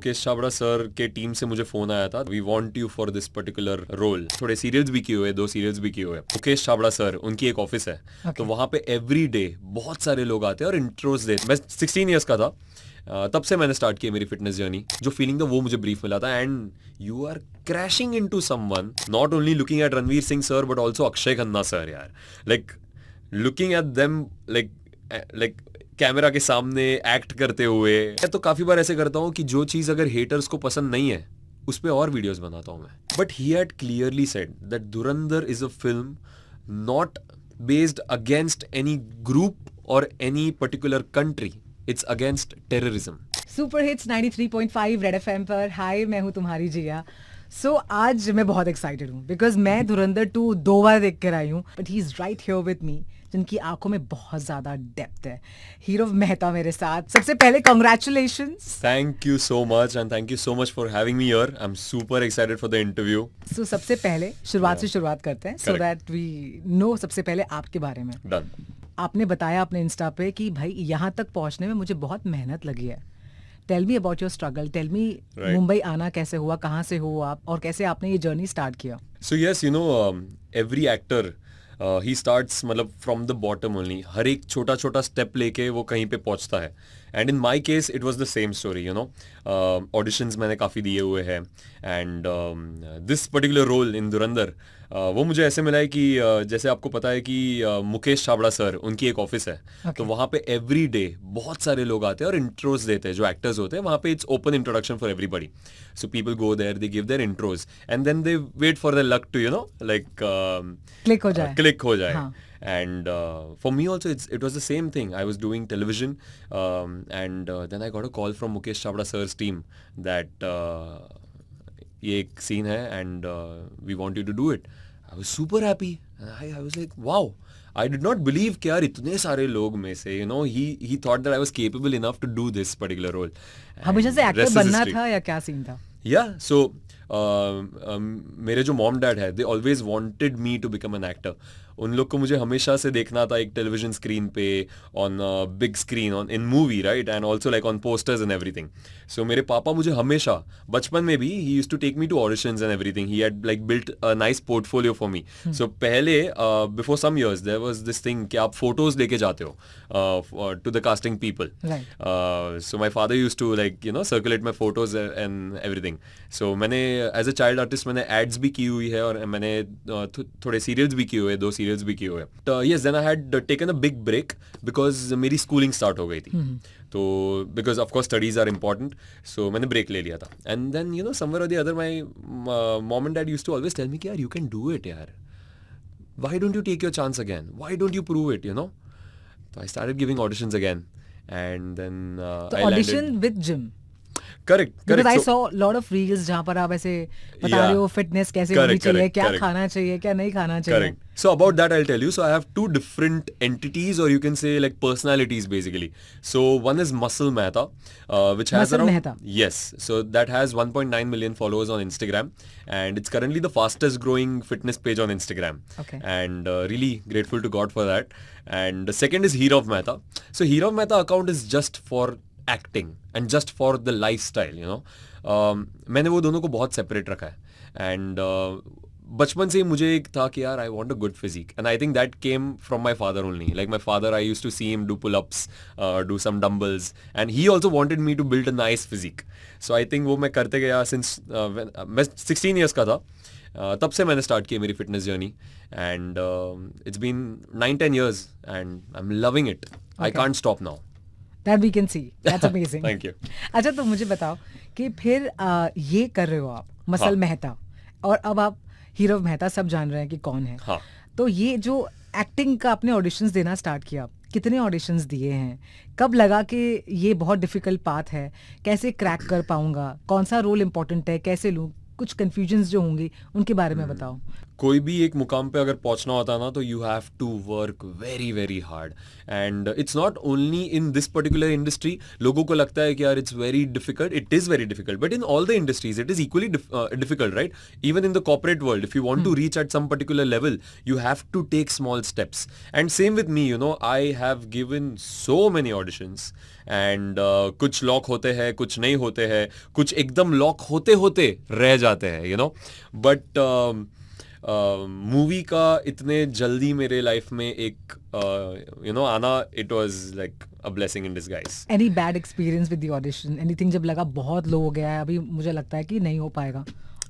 Mukesh Chhabra sir के team से मुझे फोन आया था, we want you for this particular role. थोड़े सीरियल्स भी किए हुए, 2 सीरियल्स भी किए हुए। मुकेश छाबड़ा सर, उनकी एक ऑफिस है, तो वहां पे एवरी डे बहुत सारे लोग आते हैं और इंट्रोज देते। मैं 16 ईयर्स का था, तब से मैंने स्टार्ट किया मेरी फिटनेस जर्नी। जो फीलिंग था वो मुझे ब्रीफ मिला था, and you are crashing into someone, not only looking at Ranveer Singh sir but also Akshaye Khanna sir. यार like looking at them, like camera के सामने एक्ट करते हुए। मैं तो काफी बार ऐसे करता हूँ कि जो चीज अगर हेटर्स को पसंद नहीं है उस पर और वीडियोस बनाता हूँ मैं। But he had clearly said that Dhurandhar is a film not based against any group or any particular country, it's against terrorism. Super hits 93.5 red FM पर। हाय, मैं हूँ तुम्हारी जिया। आज मैं बहुत एक्साइटेड हूँ बिकॉज मैं धुरंधर 2 2 बार देख कर आई हूँ, but he is right here with me, जिनकी आंखों में बहुत ज्यादा डेप्थ है। हीरो मेहता मेरे साथ। सबसे पहले congratulations. Thank you so much and thank you so much for having me here. I am super excited for the interview. सबसे पहले शुरुआत करते हैं सो दैट वी नो सबसे पहले आपके बारे में। डन। आपने बताया अपने इंस्टा पे कि भाई यहाँ तक पहुँचने में मुझे बहुत मेहनत लगी है। Tell me about your struggle, tell me Mumbai आना कैसे हुआ, कहाँ से हो आप और कैसे आपने ये जर्नी स्टार्ट किया? So yes, you know every actor he starts मतलब फ्रॉम द बॉटम ओनली। हर एक छोटा छोटा स्टेप लेके वो कहीं पे पहुंचता है, and in my case it was the same story. You know auditions मैंने काफ़ी दिए हुए हैं, and this particular role in Dhurandhar वो मुझे ऐसे मिला है कि जैसे आपको पता है कि मुकेश छाबड़ा सर, उनकी एक ऑफिस है, तो वहाँ पे एवरी डे बहुत सारे लोग आते हैं और इंट्रोज देते हैं। जो एक्टर्स होते हैं वहाँ पे it's open introduction for everybody, so people go there, they give their intros and then they wait for the luck to you know like click हो जाए। हाँ. And for me also it was the same thing. I was doing television and then I got a call from Mukesh Chabra sir's team that ये एक scene है and we want you to do it. I was super happy. I was like wow. I did not believe कि यार इतने सारे लोग में से you know he thought that I was capable enough to do this particular role. हमेशा से actor बनना था या क्या सीन था? Yeah, so मेरे जो मॉम डैड है, they always wanted me to become an actor. उन लोग को मुझे हमेशा से देखना था एक टेलीविजन स्क्रीन पे, on big screen, on in movie, right, and also like on posters and everything. So मेरे पापा मुझे हमेशा बचपन में भी he used to take me to auditions and everything. He had like built a nice portfolio for me. So पहले before some years there was this thing कि आप फोटोज लेके जाते हो to the casting people. So my father used to like you know circulate my photos and everything. So मैंने as a child artist मैंने ads भी की हुई है और मैंने थोड़े सीरियल्स भी किए हुए, 2 सीरियल्स भी किए हुए। Yes, then I had taken a big break because मेरी स्कूलिंग स्टार्ट हो गई थी, तो because of course studies are important, so मैंने ब्रेक ले लिया था। And then you know somewhere or the other my mom and dad used to always tell me कि यार यू कैन डू इट यार, why don't you take your chance again, why don't you prove it, you no. तो I started giving auditions again and then I audition with gym. Correct. Because I saw lot of reels जहाँ पर आप ऐसे बता रहे हो fitness कैसे होनी चाहिए, क्या खाना चाहिए, क्या नहीं खाना चाहिए। Correct. So about that I'll tell you. So I have 2 different entities, or you can say like personalities basically. So one is Muscle Mehta, which has Muscle around Mehta. Yes. So that has 1.9 million followers on Instagram, and it's currently the fastest growing fitness page on Instagram. Okay. And really grateful to God for that. And the second is Hirav Mehta. So Hirav Mehta account is just for acting and just for the life style, you know. मैंने वो दोनों को बहुत separate रखा है, and बचपन से ही मुझे एक था कि यार I want a good physique, and I think that came from my father only. Like my father, I used to see him do pull ups, do some dumbbells, and he also wanted me to build a nice physique. So I think वो मैं करते गया since मैं 16 years का था, तब से मैंने स्टार्ट किया मेरी fitness journey, and it's been 9-10 years and I am loving it. I can't stop now. That we can see. That's amazing. Thank you. अच्छा, तो मुझे बताओ कि फिर ये कर रहे हो आप मसल मेहता, और अब आप हीरो मेहता सब जान रहे हैं कि कौन है। हाँ. तो ये जो एक्टिंग का आपने ऑडिशंस देना स्टार्ट किया, कितने ऑडिशंस दिए हैं, कब लगा कि ये बहुत डिफिकल्ट पाथ है, कैसे क्रैक कर पाऊंगा, कौन सा रोल इम्पोर्टेंट है, कैसे लूँ, कुछ कंफ्यूजन्स जो होंगी उनके बारे में बताओ। कोई भी एक मुकाम पे अगर पहुंचना होता है ना तो you have to work very very hard and it's not only in this particular industry. लोगों को लगता है कि यार it's very difficult, it is very difficult, but in all the industries it is equally difficult, right? Even in the corporate world, if you want to reach at some particular level you have to take small steps. And same with me, you know, I have given so many auditions and कुछ lock होते हैं, कुछ नहीं होते हैं, कुछ एकदम lock होते होते रह जाते हैं, you know, but मूवी का इतने जल्दी मेरे लाइफ में एक you know आना, it was like a blessing in disguise. Any bad experience with the audition? Anything जब लगा बहुत लो हो गया है, अभी मुझे लगता है कि नहीं हो पाएगा?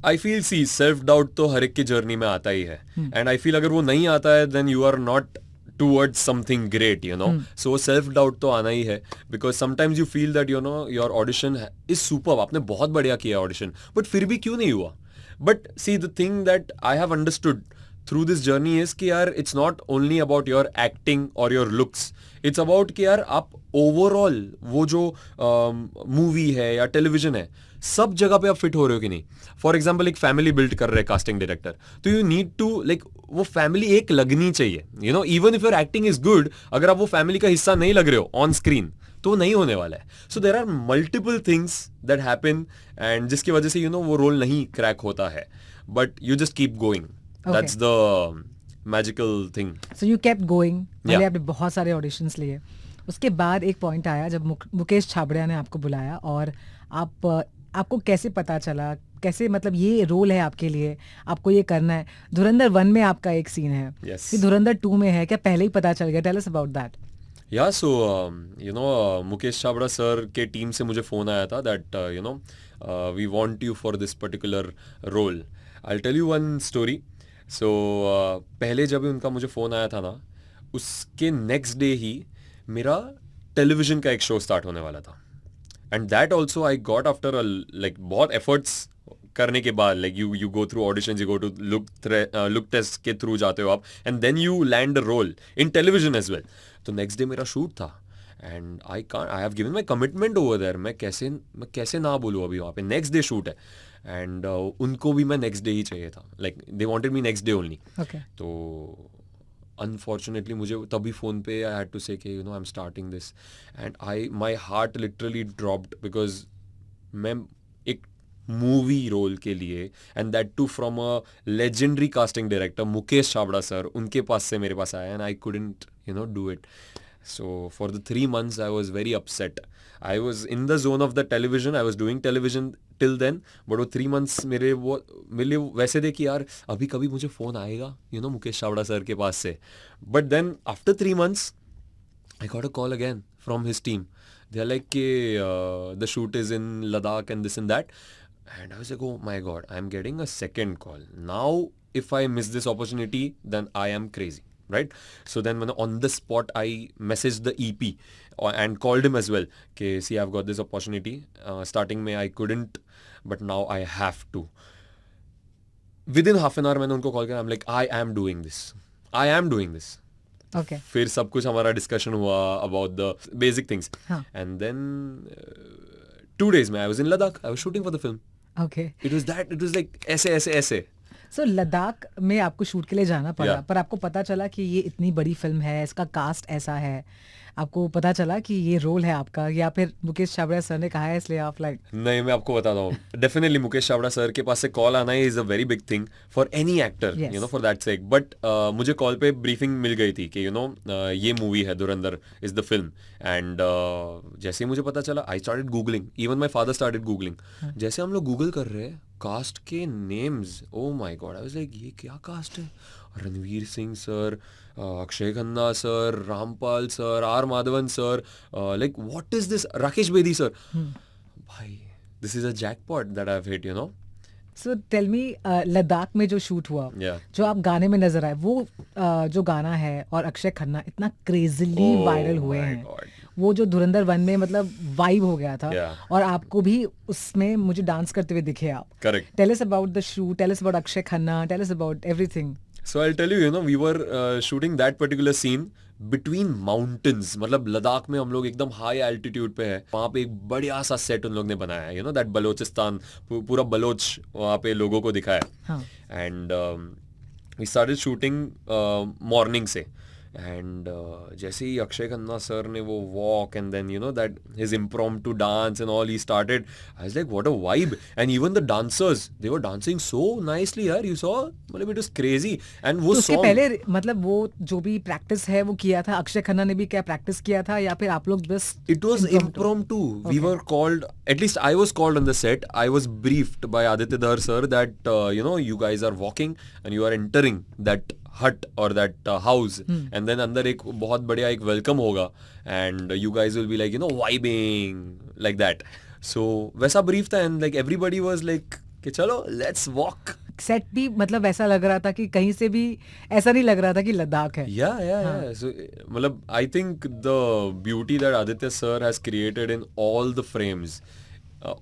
I feel see self doubt तो हर एक की जर्नी में आता ही है एंड आई फील अगर वो नहीं आता है then you are not towards something great, you know. So self doubt तो आना ही है because sometimes you feel that you know your audition is superb, आपने बहुत बढ़िया किया ऑडिशन, बट फिर भी क्यों नहीं हुआ. But see the thing that I have understood through this journey is कि यार it's not only about your acting और योर लुक्स, इट्स अबाउट कि यार आप ओवरऑल वो जो मूवी है या टेलीविजन है सब जगह पे आप फिट हो रहे हो कि नहीं. फॉर एग्जाम्पल एक फैमिली बिल्ड कर रहे हैं कास्टिंग डायरेक्टर, तो यू नीड टू लाइक वो फैमिली एक लगनी चाहिए, you know. Even if your acting is good, अगर आप वो फैमिली का हिस्सा नहीं लग रहे हो ऑन स्क्रीन तो नहीं होने वाला है. So there are multiple things that happen and जिसकी वजह से यू नो वो रोल नहीं क्रैक होता है, but you just keep going. That's the magical thing. So you kept going. पहले आपने बहुत सारे ऑडिशंस लिए, उसके बाद एक पॉइंट आया जब मुकेश छाबड़िया ने आपको बुलाया, और आपको कैसे पता चला, कैसे मतलब ये रोल है आपके लिए, आपको ये करना है. धुरंधर 1 में आपका एक सीन है, Yes. कि धुरंधर 2 में है, क्या पहले ही पता चल गया? Tell us about that. Yeah so you know Mukesh Chhabra sir के टीम से मुझे फ़ोन आया था that you know we want you for this particular role. I will tell you one story. So पहले जब उनका मुझे फ़ोन आया था ना, उसके नेक्स्ट डे ही मेरा टेलीविज़न का एक शो स्टार्ट होने वाला था. And that also I got after like बहुत एफर्ट्स करने के बाद, like you go through auditions, you go to look test के थ्रू जाते हो आप, and then you land a role in television as well. तो नेक्स्ट डे मेरा शूट था and I have given my commitment over there. मैं कैसे ना बोलूँ, अभी वहाँ पे नेक्स्ट डे शूट है एंड उनको भी मैं नेक्स्ट डे ही चाहिए था, like they wanted me next day only. तो अनफॉर्चुनेटली मुझे तभी फ़ोन पे आई हैड टू से कि you know I am starting this and my heart literally dropped because मैं एक मूवी रोल के लिए, and that too from a legendary casting director Mukesh Chhabra sir, उनके पास से मेरे पास आया and I couldn't you know do it. So for the 3 months I was very upset. I was in the zone of the television. I was doing television till then. But वो 3 months मेरे लिए वैसे थे कि यार अभी कभी मुझे फ़ोन आएगा you know Mukesh Chhabra sir के पास से. But then after 3 months I got a call again from his team. They are like the shoot is in Ladakh and this and that. And I was like, oh my God, I am getting a second call. Now if I miss this opportunity then I am crazy. Right? So then when on the spot I messaged the EP and called him as well. Okay, see, I've got this opportunity. Starting में I couldn't, but now I have to. Within half an hour मैंने उनको call किया. I'm like, I am doing this. I am doing this. Okay. फिर सब कुछ हमारा discussion हुआ about the basic things. हाँ. And then 2 days में I was in Ladakh. I was shooting for the film. Okay. It was like ऐसे. सो लद्दाख में आपको शूट के लिए जाना पड़ा. Yeah. पर आपको पता चला कि ये इतनी बड़ी फिल्म है, इसका कास्ट ऐसा है, आपको पता चला कि ये रोल है आपका, या फिर मुकेश छाबड़ा सर ने कहा है इसलिए आप लाइक? नहीं, मैं आपको बताता हूँ. डेफिनेटली मुकेश छाबड़ा सर के पास से कॉल आना is a very big thing for any actor, you know, for that sake. But मुझे कॉल पे ब्रीफिंग मिल गई थी कि यू नो ये मूवी है, धुरंधर इज द फिल्म. एंड जैसे ही मुझे पता चला I started googling. Even my father started googling. जैसे हम लोग गूगल कर रहे हैं कास्ट के names, oh my god, I was like ये क्या कास्ट है? Ranveer Singh sir, Akshaye Khanna sir, Rampal sir, R Madhavan sir, like what is this, Rakesh Bedi sir. भाई this is a jackpot that I have hit, you know. So tell me, Ladakh में जो shoot हुआ, Yeah. जो आप गाने में नजर आए, वो जो गाना है और अक्षय खन्ना इतना क्रेजीली Oh वायरल हुए my हैं. God. वो जो धुरंधर 1 में मतलब वाइब हो गया था. Yeah. और आपको भी उसमें मुझे डांस करते हुए दिखे आप. Correct. Tell us about the shoot, tell us about Akshaye Khanna, tell us about everything. So I'll tell you, you know, we were shooting that particular scene between mountains, मतलब लद्दाख में हम लोग एकदम हाई एल्टीट्यूड पे है, वहाँ पे एक बढ़िया सा सेट उन लोग ने बनाया है, दैट बलोचिस्तान, पूरा बलोच वहाँ पे लोगों को दिखाया हाँ. है. And we started shooting morning से. एंड जैसे ही अक्षय खन्ना सर ने वो walk and then that his impromptu dance and all he started, I was like what a vibe. And even the dancers, they were dancing so nicely यार, you saw, मतलब it was crazy. And वो तो उसके song, पहले मतलब वो जो भी प्रैक्टिस है वो किया था, अक्षय खन्ना ने भी क्या प्रैक्टिस किया था या फिर आप लोग बस it was impromptu. We Okay. were called, at least I was called on the set. I was briefed by Aditya Dhar sir that you guys are walking and you are entering that hut or that house, and then अंदर एक बहुत बढ़िया एक welcome होगा, and you guys will be like vibing like that. So वैसा brief था, and like everybody was like कि चलो let's walk. सेट भी मतलब ऐसा लग रहा था कि कहीं से भी ऐसा नहीं लग रहा था कि लद्दाख है. Yeah. So, मतलब I think the beauty that Aditya sir has created in all the frames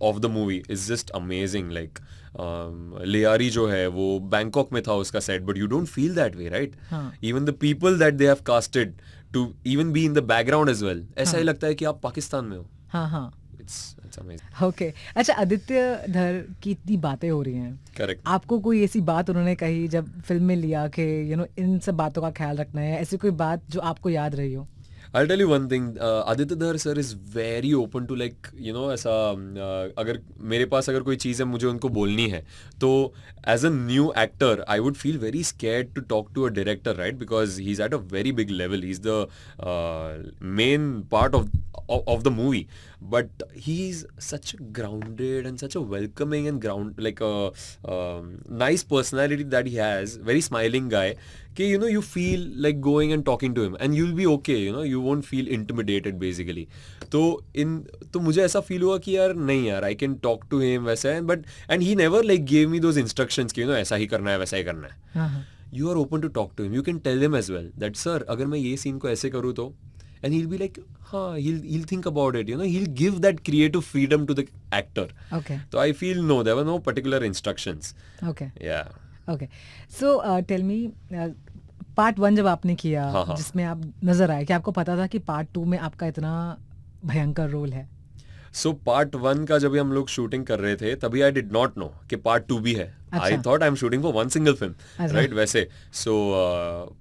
of the movie is just amazing. Like Lyari जो है वो बैंकॉक में था उसका set, but you don't feel that way, right? हाँ. Even the people that they have casted to even be in the background as well, ऐसा ही लगता है कि आप पाकिस्तान में हो. हाँ. It's amazing. ओके. अच्छा, आदित्य धर की इतनी बातें हो रही हैं, Correct. आपको कोई ऐसी बात उन्होंने कही जब फिल्म में लिया कि इन सब बातों का ख्याल रखना है, ऐसी कोई बात जो आपको याद रही हो? I'll tell you one thing. Aditya Dhar sir is very open to like ऐसा अगर मेरे पास अगर कोई चीज़ है मुझे उनको बोलनी है, तो as a new actor I would feel very scared to talk to a director, right? Because he's at a very big level. He's the main part of the movie, but he's such a grounded and such a welcoming and like a nice personality that he has. Very smiling guy. कि you feel like going and talking to him and you'll be okay, you won't feel intimidated basically. तो मुझे ऐसा feel हुआ कि यार नहीं यार, I can talk to him वैसा है, but and he never like gave me those instructions कि ऐसा ही करना है वैसा ही करना है. You are open to talk to him. You can tell him as well that sir अगर मैं ये सीन को ऐसे करूँ तो, and he'll be like हाँ, he'll think about it, he'll give that creative freedom to the actor. Okay. So I feel no, there were no particular instructions. Okay. Yeah. Okay. So tell me, part 1 जब आपने किया, हाँ. जिसमें आप नजर आए, कि आपको पता था कि पार्ट 2 में आपका इतना भयंकर रोल है? सो पार्ट 1 का जब हम लोग शूटिंग कर रहे थे तभी आई डिड नॉट नो कि पार्ट 2 भी है. I thought I am shooting for one single film, right? वैसे सो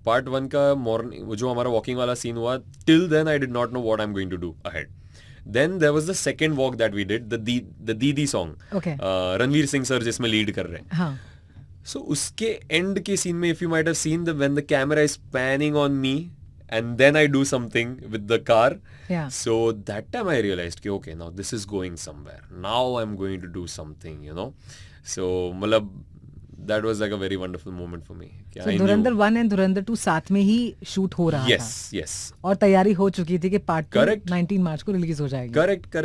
पार्ट 1 का मॉर्निंग जो हमारा वॉकिंग वाला सीन हुआ, till then I did not know what I am going to do ahead. Then there was the second walk that we did, the Didi song. Okay. Ranveer Singh sir जिसमें lead कर रहे हैं. हाँ. So उसके and के scene में, if you might have seen when the camera is panning on me and then I do something with the car. Yeah. So that time I realized कि okay, now this is going somewhere. Now I'm going to do something, So मतलब that was like a very wonderful moment for me. So Dhurandhar 1 and धुरंधर 2 साथ में ही shoot हो रहा था. Yes. और तैयारी हो चुकी थी कि पार्ट 2 Correct. 19 मार्च को रिलीज हो जाएगी. Correct.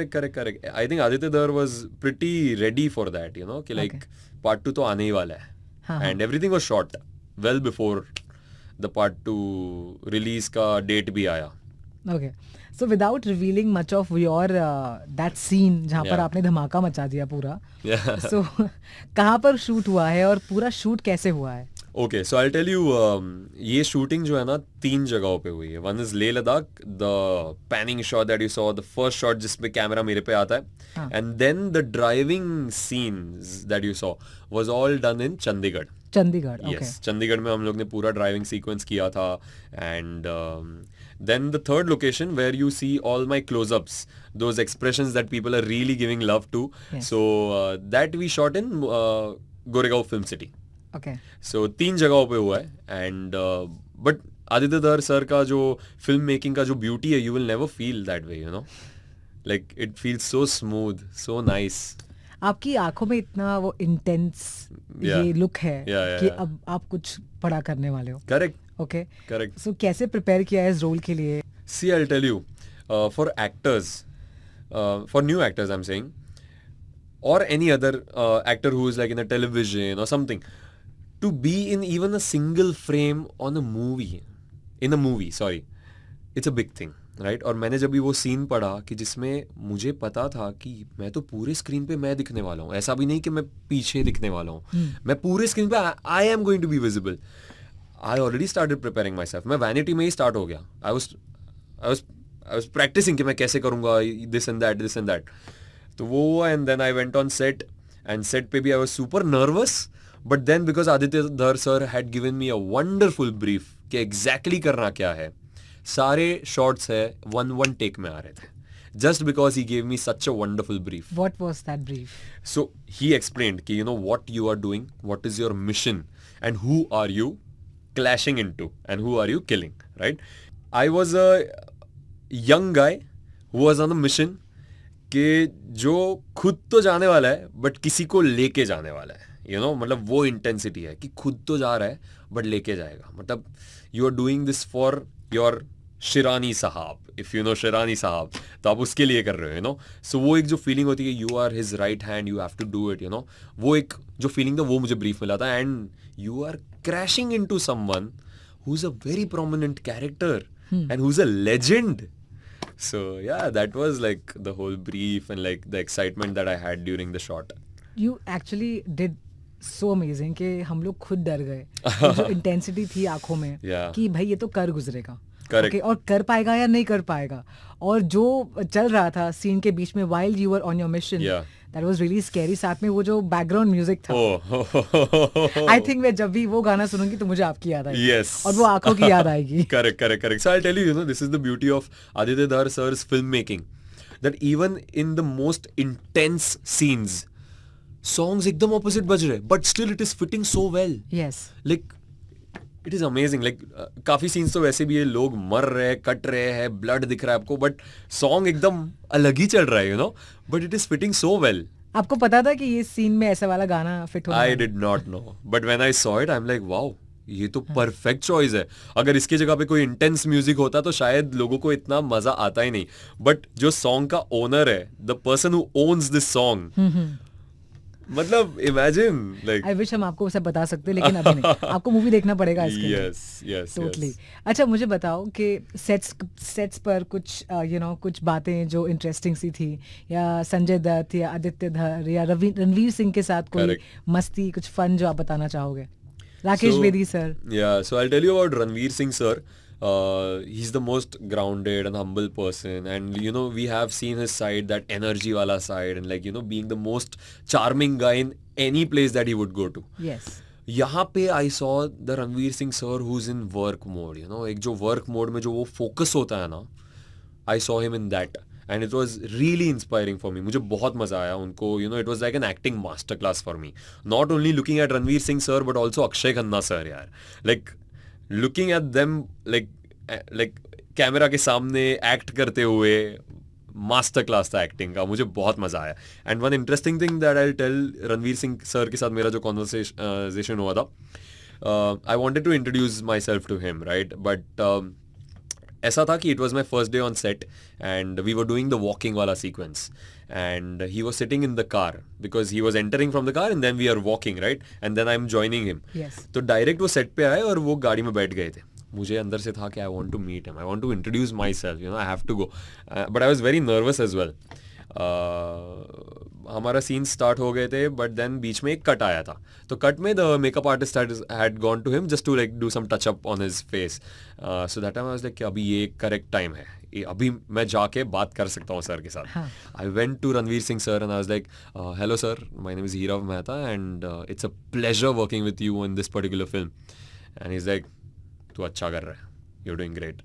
I think Aditya Dhar was pretty ready for that, कि like part 2 तो आने ही वाला है. हाँ. And everything was shot well before the part 2 release का date भी आया. Okay. So without revealing much of your that scene जहाँ पर आपने धमाका मचा दिया पूरा. Yeah. So कहाँ पर शूट हुआ है और पूरा शूट कैसे हुआ है? Okay, so I'll tell you, ये शूटिंग जो है ना 3 जगहों पे हुई है. One is Leh Ladakh, the panning shot that you saw, the first shot जिसमें कैमरा मेरे पे आता है, and then the driving scenes that you saw was all done in Chandigarh. Chandigarh. Okay. Yes, Chandigarh में हम लोग ने पूरा ड्राइविंग सीक्वेंस किया था. And then the third location where you see all my close-ups, those expressions that people are really giving love to. Yes. So that we shot in Goregaon Film City. Okay. So 3 जगहों पे हुआ है. And but Aditya धर sir का जो film making का जो beauty है, you will never feel that way, like it feels so smooth, so nice. आपकी आंखों में इतना वो इंटेंस ये लुक है कि अब आप कुछ बड़ा करने वाले हो. Correct. Okay. Correct. So कैसे प्रिपेयर किया है इस रोल के लिए? See, I'll tell you, for actors, for new actors I'm saying, or any other actor who is like in a television or something, to be in even a single frame on a movie, it's a big thing, right? और मैंने जब भी वो scene पढ़ा कि जिसमें मुझे पता था कि मैं तो पूरे स्क्रीन पे मैं दिखने वाला हूँ, ऐसा भी नहीं कि मैं पीछे दिखने वाला हूँ, मैं पूरे स्क्रीन पे I am going to be visible. I already started preparing myself. मैं vanity में ही start हो गया. I was practicing कि मैं कैसे करूँगा this and that. तो वो हुआ and then I went on set and set पे भी I was super nervous. But then because Aditya Dhar sir had given me a wonderful brief कि exactly करना क्या है, सारे shots है one take में आ रहे थे. Just because he gave me such a wonderful brief. What was that brief? So he explained कि you know what you are doing, what is your mission, and who are you clashing into, and who are you killing, right? I was a young guy who was on a mission कि जो खुद तो जाने वाला है but किसी को लेके जाने वाला है, you know, मतलब वो इंटेंसिटी है कि खुद तो जा रहा है बट लेके जाएगा. मतलब you are doing this for your Shirani साहब, इफ यू नो शिरानी साहब, तो आप उसके लिए कर रहे हो, यू नो. सो वो एक जो फीलिंग होती है, you are his right hand, you have to do it, you know, वो एक जो फीलिंग था वो मुझे ब्रीफ मिला था. And you are crashing into someone who is a very prominent character and who's a legend. So yeah, that was like the whole brief and like the excitement that I had during the shot. You actually did so amazing कि हम लोग खुद डर गए. जो intensity थी आंखों में कि भाई ये तो कर गुजरेगा. Correct. Okay, और कर पाएगा या नहीं कर पाएगा. और जो चल रहा था सीन के बीच में while you were on your mission, that was really scary. साथ में वो जो बैकग्राउंड म्यूजिक था, I think मैं जब भी वो गाना सुनूंगी तो मुझे आपकी याद आएगी. Yes. और वो आंखों की याद आएगी. Correct. So I'll tell you, you know, this is the beauty of Aditya Dhar sir's filmmaking, that even in the most intense scenes, songs एकदम opposite बज रहे, but still it is fitting so well. Yes. Like it is amazing. Like काफी scenes तो वैसे भी है, लोग मर रहे हैं, कट रहे हैं, ब्लड दिख रहा है आपको, बट सॉन्ग एकदम अलग ही चल रहा है, you know, but it is fitting so well. आपको पता था कि ये सीन में ऐसा वाला गाना फिट होगा? आई did not no, but when I saw it I am like wow, ये तो परफेक्ट चॉइस है. अगर इसकी जगह पे कोई इंटेंस म्यूजिक होता तो शायद लोगों को इतना मजा आता ही नहीं. बट जो सॉन्ग का ओनर है, the person who owns this song, मतलब इमेजिन, लाइक आई विश हम आपको सब बता सकते, लेकिन अभी नहीं. आपको मूवी देखना पड़ेगा इसके लिए. Yes totally. अच्छा, मुझे बताओ कि सेट्स पर कुछ कुछ बातें जो इंटरेस्टिंग सी थी, या संजय दत्त या आदित्य धर या रणवीर सिंह के साथ कोई मस्ती, कुछ फन जो आप बताना चाहोगे? Rakesh Bedi sir. So I'll tell you about Ranveer Singh sir. He's the most grounded and humble person, and you know, we have seen his side, that energy wala side, and like, you know, being the most charming guy in any place that he would go to. Yes. यहाँ पे I saw the Ranveer Singh sir who's in work mode, you know, एक जो work mode में जो वो focus होता है ना, I saw him in that, and it was really inspiring for me. मुझे बहुत मजा आया उनको, you know, it was like an acting masterclass for me. Not only looking at Ranveer Singh sir, but also Akshay Khanna sir, यार. Like looking at them, like camera के सामने act करते हुए, मास्टर क्लास था acting का. मुझे बहुत मजा आया. And one interesting thing that I tell, Ranveer Singh sir के साथ मेरा जो कॉन्वर्सेशन हुआ था, I wanted to introduce myself to him, right, but ऐसा था कि it was my first day on set and we were doing the walking वाला sequence, and he was sitting in the car because he was entering from the car and then we are walking, right, and then I'm joining him. Yes. तो direct वो set पे आए और वो गाड़ी में बैठ गए थे. मुझे अंदर से था कि I want to meet him, I want to introduce myself, you know, I have to go, but I was very nervous as well. हमारा सीन स्टार्ट हो गए थे, बट देन बीच में एक कट आया था. तो कट में the makeup artist had gone to him just to like do some touch up on his face. So that time I was like कि अभी ये करेक्ट टाइम है, अभी मैं जाके बात कर सकता हूँ सर के साथ. I went to Ranveer Singh sir and I was like, hello sir, my name is Hirav Mehta and it's a pleasure working with you in this particular film. And he is like, तू अच्छा कर रहा है, you are doing great.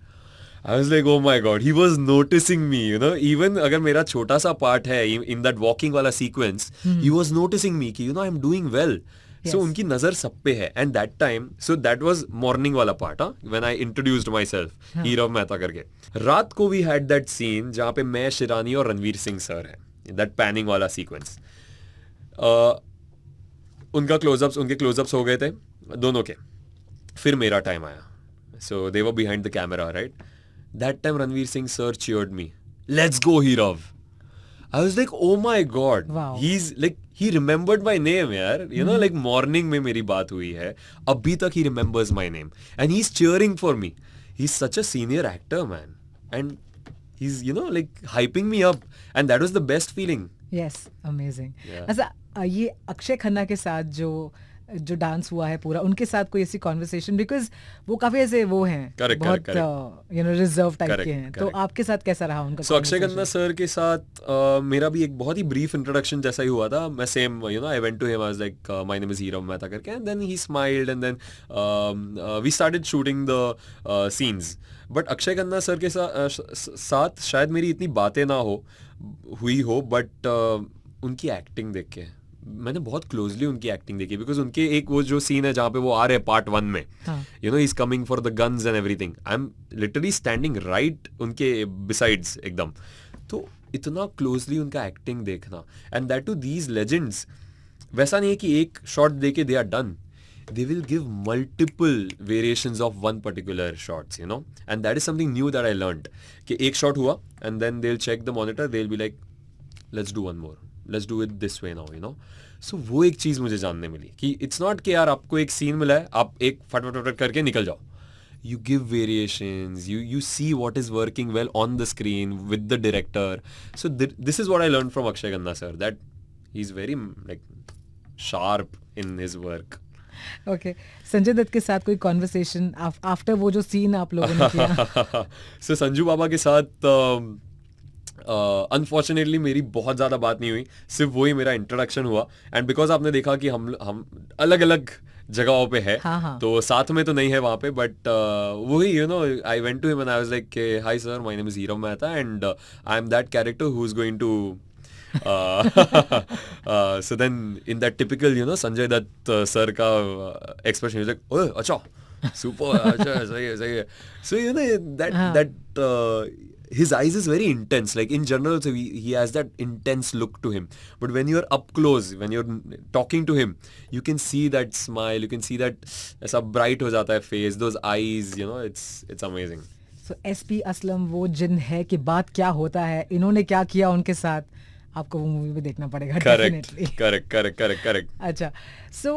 I was like, oh my God, he was noticing me, you know, even अगर मेरा छोटा सा part है in that walking वाला sequence, he was noticing me कि, you know, I'm doing well. Yes. So उनकी नजर सब पे है. And that time, so that was morning वाला part, when I introduced myself, हीरव Mehta करके. रात को we had that scene जहाँ पे मैं, शिरानी और रणवीर सिंह सर है, that panning वाला sequence. उनके क्लोजअप्स हो गए थे दोनों के. फिर मेरा टाइम आया. So they were behind the camera, right? That time Ranveer Singh sir cheered me. Let's go, Hirav. I was like, oh my God. Wow. He's like, he remembered my name, yaar. You know, like morning में मेरी बात हुई है. अभी तक he remembers my name. And he's cheering for me. He's such a senior actor, man. And he's, you know, like hyping me up. And that was the best feeling. Yes, amazing. Yeah. अच्छा, ये अक्षय खन्ना के साथ जो जो dance हुआ है पूरा, उनके साथ कोई ऐसी कॉन्वर्सेशन, बिकॉज वो काफी ऐसे वो हैं, Correct, बहुत correct, you know reserve type Correct, के हैं, तो correct. आपके साथ कैसा रहा उनका सो अक्षय खन्ना conversation? सर के साथ मेरा भी एक बहुत ही ब्रीफ इंट्रोडक्शन जैसा ही हुआ था. मैं same I went to him, I was like my name is Hiram Mehta करके, and then he smiled and then we started shooting the scenes. But Akshay Khanna sir के साथ शायद मेरी इतनी बातें ना हुई हो, बट उनकी एक्टिंग देख के मैंने बहुत क्लोजली उनकी एक्टिंग देखी. बिकॉज उनके एक वो जो सीन है जहाँ पे वो आ रहे हैं पार्ट 1 में, is coming for the guns and everything, I am literally standing right उनके बिसाइड्स एकदम. तो इतना क्लोजली उनका एक्टिंग देखना, and that too these legends. वैसा नहीं है कि एक शॉट देके they are done. They will give multiple variations of one particular shots, and that is something new that I learned. कि एक shot हुआ and then they'll check the monitor, they'll be like, let's do one more, let's do it this way now. So वो एक चीज़ मुझे जानने मिली कि it's not कि यार आपको एक सीन मिला है, आप एक फट करके निकल जाओ. You give variations, you see what is working well on the screen with the director. So this is what I learned from Akshay Khanna sir, that he's very like sharp in his work. Okay, Sanjay Dutt के साथ कोई conversation after वो जो scene आप लोगों ने किया? सो संजू बाबा के साथ अनफॉर्चुनेटली मेरी बहुत ज़्यादा बात नहीं हुई, सिर्फ वही मेरा इंट्रोडक्शन हुआ. एंड बिकॉज आपने देखा कि हम अलग अलग जगहों पे है, हाँ. तो साथ में तो नहीं है वहाँ पे, बट वही I went to him and I was like, hi sir, my name is Hiram Mehta and I am that character who is going to so then in that typical Sanjay Dutt sir ka expression, he's like, oh acha, super, acha, sahi hai. So that his eyes is very intense, like in general, so he has that intense look to him, but when you're up close, when you're talking to him, you can see that smile, you can see that aisa bright ho jata hai face, those eyes, it's amazing. So SP Aslam वो जिन है कि बात क्या होता है, इन्होंने क्या किया उनके साथ, आपको वो मूवी में देखना पड़ेगा डेफिनेटली. करेक्ट. अच्छा, सो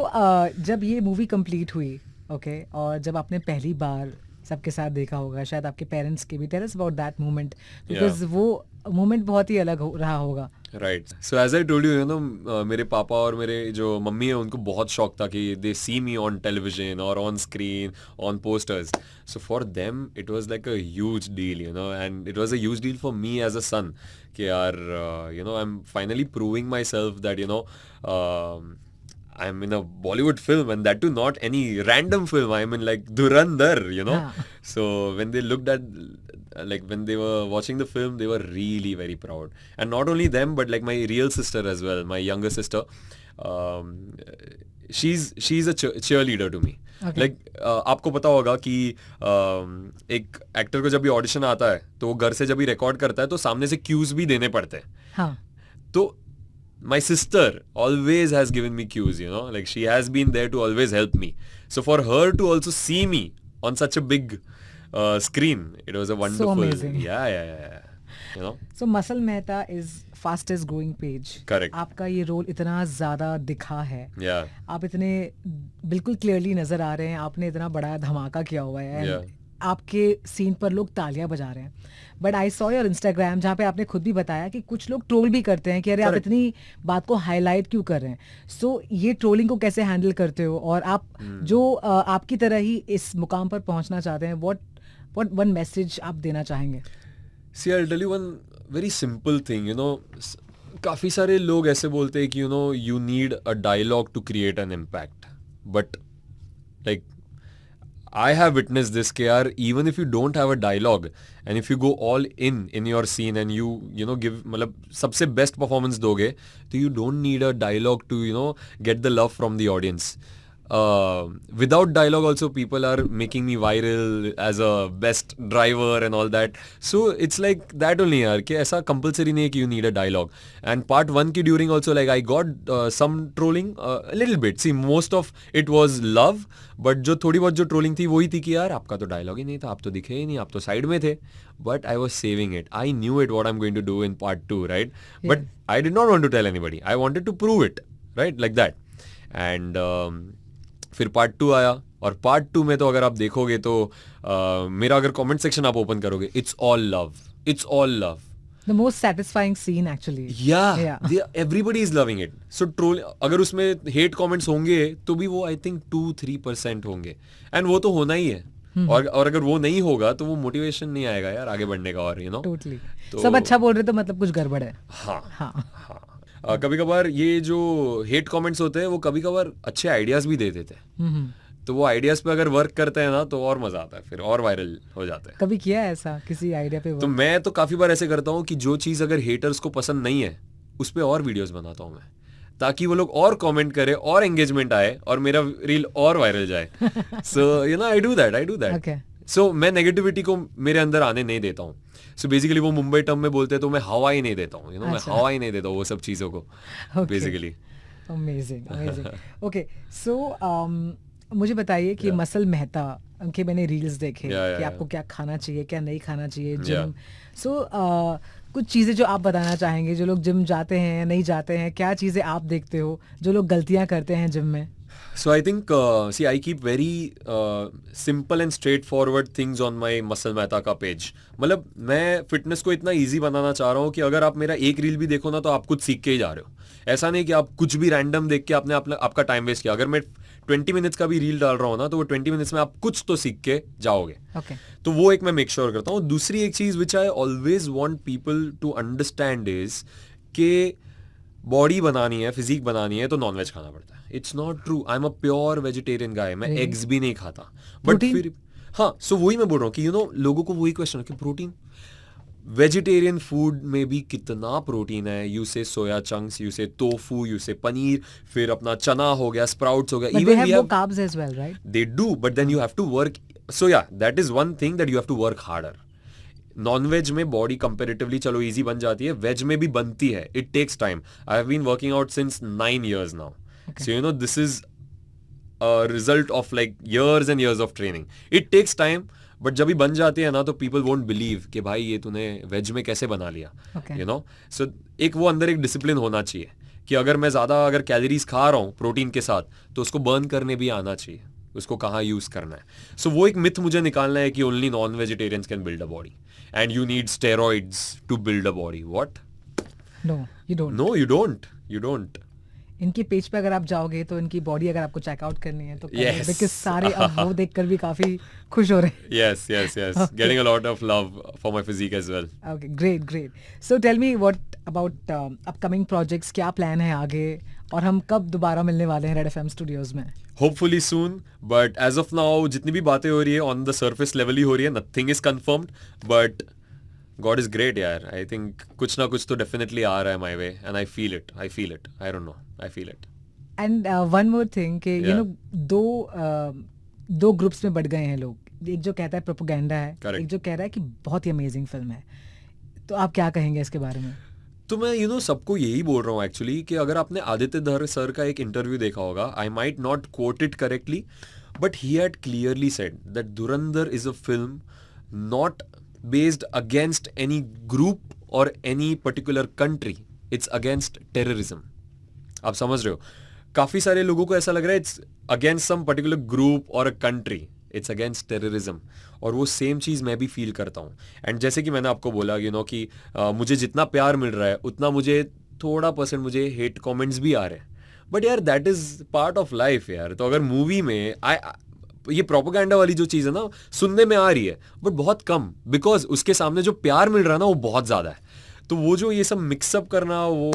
जब ये मूवी कंप्लीट हुई, ओके, और जब आपने पहली बार सबके साथ देखा होगा, शायद आपके पेरेंट्स के भी, tell us about that moment, because वो मोमेंट बहुत ही अलग रहा होगा. Right. So as I told you, मेरे पापा और मेरे जो मम्मी है उनको बहुत शौक था कि they see me on television और on screen, on posters. So for them it was like a huge deal, and it was a huge deal for me as a son कि यार I am finally proving myself that I'm in a Bollywood film, and that too not any random film. I'm in like Dhurandhar. So when they looked at, like when they were watching the film, they were really very proud. And not only them, but like my real sister as well, my younger sister. She's a cheerleader to me. Okay. Like आपको पता होगा कि एक actor को जब भी audition आता है तो वो घर से जब भी रिकॉर्ड करता है तो सामने से क्यूज भी देने पड़ते हैं. हाँ. तो my sister always has given me cues, like she has been there to always help me. So for her to also see me on such a big screen, it was a wonderful. So amazing. Yeah. So Masal Mehta is fastest growing page. Correct. आपका ये role इतना ज्यादा दिखा है. Yeah. आप इतने बिल्कुल clearly नजर आ रहे हैं, आपने इतना बड़ा धमाका किया हुआ है. Yeah. आपके सीन पर लोग तालियां बजा रहे हैं. But I saw your Instagram, जहाँ पे आपने खुद भी बताया कि कुछ लोग ट्रोल भी करते हैं कि अरे आप इतनी बात को हाईलाइट क्यों कर रहे हैं. सो ये ट्रोलिंग को कैसे हैंडल करते हो, और आप जो आपकी तरह ही इस मुकाम पर पहुंचना चाहते हैं, व्हाट वन मैसेज आप देना चाहेंगे? See, I'll tell you one very simple thing, काफ़ी सारे लोग ऐसे बोलते हैं कि you need a dialogue to create an impact, but like I have witnessed this कि यार even if you don't have a dialogue and if you go all in your scene and you give मतलब सबसे best performance दोगे तो you don't need a dialogue to get the love from the audience. Without dialogue also people are making me viral as a best driver and all that, so it's like that only यार कि ऐसा compulsory नहीं है कि you need a dialogue. And part 1 की during also like I got some trolling a little bit. See, most of it was love, but जो थोड़ी बहुत जो trolling थी वही थी कि यार आपका तो dialogue ही नहीं था, आप तो दिखे ही नहीं, आप तो side में थे. But I was saving it. I knew it what I'm going to do in part 2, right? Yeah. But I did not want to tell anybody. I wanted to prove it, right? Like that. And फिर part 2 आया, और part 2 में तो अगर आप देखोगे तो मेरा अगर कमेंट सेक्शन आप ओपन करोगे, it's all love. The most satisfying scene actually. Yeah. Everybody is loving it. So troll, अगर उसमें hate comments होंगे तो भी वो I think 2-3% होंगे, and वो तो होना ही है. और अगर वो नहीं होगा तो वो मोटिवेशन नहीं आएगा यार आगे बढ़ने का, और Totally. सब अच्छा बोल रहे तो मतलब कुछ गड़बड़ है. हाँ. कभी कभार ये जो हेट कमेंट्स होते हैं वो कभी कभार अच्छे आइडियाज भी दे देते हैं. तो वो आइडियाज पे अगर वर्क करते हैं ना तो और मजा आता है, फिर और वायरल हो जाता है. कभी किया है ऐसा किसी आइडिया पे? तो मैं तो काफी बार ऐसे करता हूँ कि जो चीज अगर हेटर्स को पसंद नहीं है उस पे और वीडियोस बनाता हूँ मैं, ताकि वो लोग और कमेंट करे और एंगेजमेंट आए और मेरा रील और वायरल जाए. सो आई डू दैट. सो मैं नेगेटिविटी को मेरे अंदर आने नहीं देता हूँ. सो बेसिकली वो मुंबई टर्म में बोलते हैं तो मैं हवा ही नहीं देता हूँ, मैं हवा ही नहीं देता हूँ वो सब चीजों को बेसिकली. अमेजिंग. ओके, सो मुझे बताइए कि मसल मेहता के मैंने रील्स देखे कि आपको क्या खाना चाहिए क्या नहीं खाना चाहिए जिम. सो कुछ चीज़ें जो आप बताना चाहेंगे, जो लोग जिम जाते हैं या नहीं जाते हैं, क्या चीज़ें आप देखते हो जो लोग गलतियां करते हैं जिम में? So I think I keep very simple and straightforward things on my muscle Mehta का पेज. मतलब मैं फिटनेस को इतना इजी बनाना चाह रहा हूँ कि अगर आप मेरा एक रील भी देखो ना तो आप कुछ सीख के ही जा रहे हो. ऐसा नहीं कि आप कुछ भी रैंडम देख के आपने आपका टाइम वेस्ट किया. अगर मैं 20 मिनट्स का भी रील डाल रहा हूँ ना तो वो 20 मिनट्स में आप कुछ तो सीख के जाओगे. तो वो एक मैं मेक श्योर करता हूँ. दूसरी एक चीज which I always want people to understand is के बॉडी बनानी है, फिजिक बनानी है तो नॉनवेज खाना पड़ता है. It's not true. I am a pure vegetarian guy. मैं एग्स भी नहीं खाता. बट फिर हाँ, सो वही मैं बोल रहा हूँ कि लोगों को वही क्वेश्चन है कि प्रोटीन, वेजिटेरियन फूड में भी कितना प्रोटीन है. यू से सोया चंक्स, यू से टोफू, यू से पनीर, फिर अपना चना हो गया, स्प्राउट्स हो गया. But they have more carbs as well, right? They do, but then you have to work. So yeah, that is one thing that you have to work harder. Non veg में body comparatively चलो easy बन जाती है, veg में भी बनती है. It takes time. I have been working out since 9 years नाउ. So this is a result of like years and years of training. It takes time. But जब भी बन जाती है ना तो पीपल वोंट बिलीव कि भाई ये तूने वेज में कैसे बना लिया. सो एक वो अंदर एक डिसिप्लिन होना चाहिए कि अगर मैं ज्यादा अगर कैलोरीज खा रहा हूँ प्रोटीन के साथ तो उसको बर्न करने भी आना चाहिए, उसको कहाँ यूज करना है. सो वो एक मिथ मुझे निकालना है कि only non vegetarians can build a body and you need steroids to build a body. What? No you don't. इनकी पेज पे अगर आप जाओगे तो इनकी बॉडी अगर आपको चेकआउट करनी है तो बिकॉज़ सारे अब वो देखकर भी काफी खुश हो रहे हैं. Yes. Getting a lot of love for my physique as well. Okay, great. So tell me what about upcoming projects, क्या प्लान है आगे और हम कब दोबारा मिलने वाले हैं रेड एफएम स्टूडियोज में? Hopefully soon, but as of now जितनी भी बातें हो रही है on the surface level ही हो रही है. Nothing is confirmed, but God is great यार. I think कुछ ना कुछ तो definitely आ रहा है my way and I feel it. I don't know. I feel it. And one more thing कि दो ग्रुप्स में बढ़ गए हैं लोग. एक जो कहता है प्रोपेगेंडा है, एक जो कह रहा है कि बहुत ही अमेजिंग फिल्म है. तो आप क्या कहेंगे इसके बारे में? तो मैं सबको यही बोल रहा हूँ एक्चुअली कि अगर आपने आदित्य धर सर का एक इंटरव्यू देखा होगा, I might not quote it correctly, but he had clearly said that Dhurandhar is a film not based against any group or any particular country. It's against terrorism. आप समझ रहे हो? काफी सारे लोगों को ऐसा लग रहा है it's against some particular group or a country. It's against terrorism. और वो सेम चीज मैं भी फील करता हूँ. एंड जैसे कि मैंने आपको बोला कि मुझे जितना प्यार मिल रहा है उतना मुझे थोड़ा % मुझे हेट कमेंट्स भी आ रहे हैं. बट यार that is part of life यार. तो अगर मूवी में ये प्रोपेगेंडा वाली जो चीज है ना सुनने में आ रही है बट बहुत कम, बिकॉज उसके सामने जो प्यार मिल रहा है ना वो बहुत ज्यादा है. तो वो जो ये सब मिक्सअप करना वो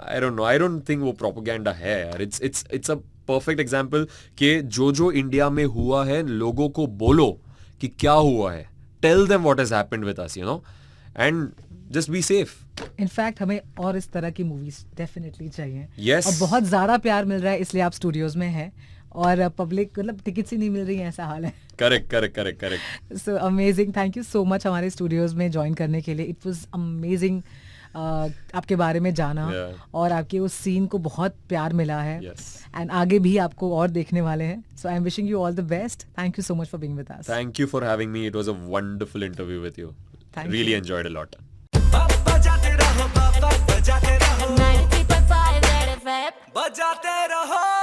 आई डोंट थिंक वो प्रोपेगेंडा है यार. इट्स अ परफेक्ट एग्जांपल कि जो इंडिया में हुआ है लोगों को बोलो कि क्या हुआ है. Tell them what has happened with us and just be safe. In fact हमें और इस तरह की मूवीज डेफिनेटली चाहिए. Yes. और बहुत ज्यादा प्यार मिल रहा है इसलिए आप स्टूडियोज में हैं और पब्लिक मतलब टिकट्स ही नहीं मिल रही है, ऐसा हाल है. Correct. So amazing. Thank you so much हमारे स्टूडियोज में ज्वाइन करने के लिए. इट वाज अमेजिंग आपके बारे में जाना और आपके उस सीन को बहुत प्यार मिला है एंड आगे भी आपको और देखने वाले हैं. So I am wishing you all the best. Thank you so much for being with us. Thank you for having me. It was a wonderful interview with you. Really enjoyed a lot. बजाते रहो 93.5 red FM बजाते रहो.